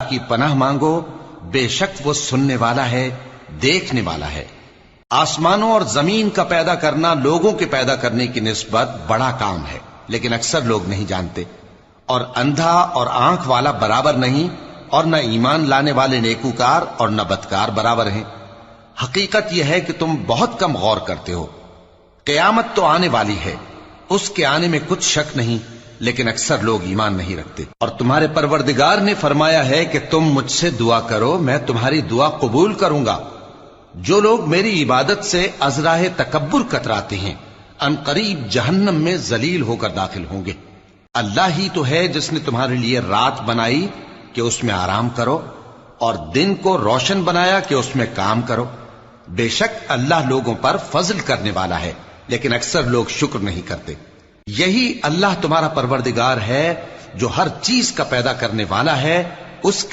کی پناہ مانگو، بے شک وہ سننے والا ہے، دیکھنے والا ہے۔ آسمانوں اور زمین کا پیدا کرنا لوگوں کے پیدا کرنے کی نسبت بڑا کام ہے، لیکن اکثر لوگ نہیں جانتے۔ اور اندھا اور آنکھ والا برابر نہیں، اور نہ ایمان لانے والے نیکوکار اور نہ بدکار برابر ہیں۔ حقیقت یہ ہے کہ تم بہت کم غور کرتے ہو۔ قیامت تو آنے والی ہے، اس کے آنے میں کچھ شک نہیں، لیکن اکثر لوگ ایمان نہیں رکھتے۔ اور تمہارے پروردگار نے فرمایا ہے کہ تم مجھ سے دعا کرو، میں تمہاری دعا قبول کروں گا۔ جو لوگ میری عبادت سے ازراہ تکبر کتراتے ہیں، ان قریب جہنم میں ذلیل ہو کر داخل ہوں گے۔ اللہ ہی تو ہے جس نے تمہارے لیے رات بنائی کہ اس میں آرام کرو، اور دن کو روشن بنایا کہ اس میں کام کرو۔ بے شک اللہ لوگوں پر فضل کرنے والا ہے، لیکن اکثر لوگ شکر نہیں کرتے۔ یہی اللہ تمہارا پروردگار ہے جو ہر چیز کا پیدا کرنے والا ہے، اس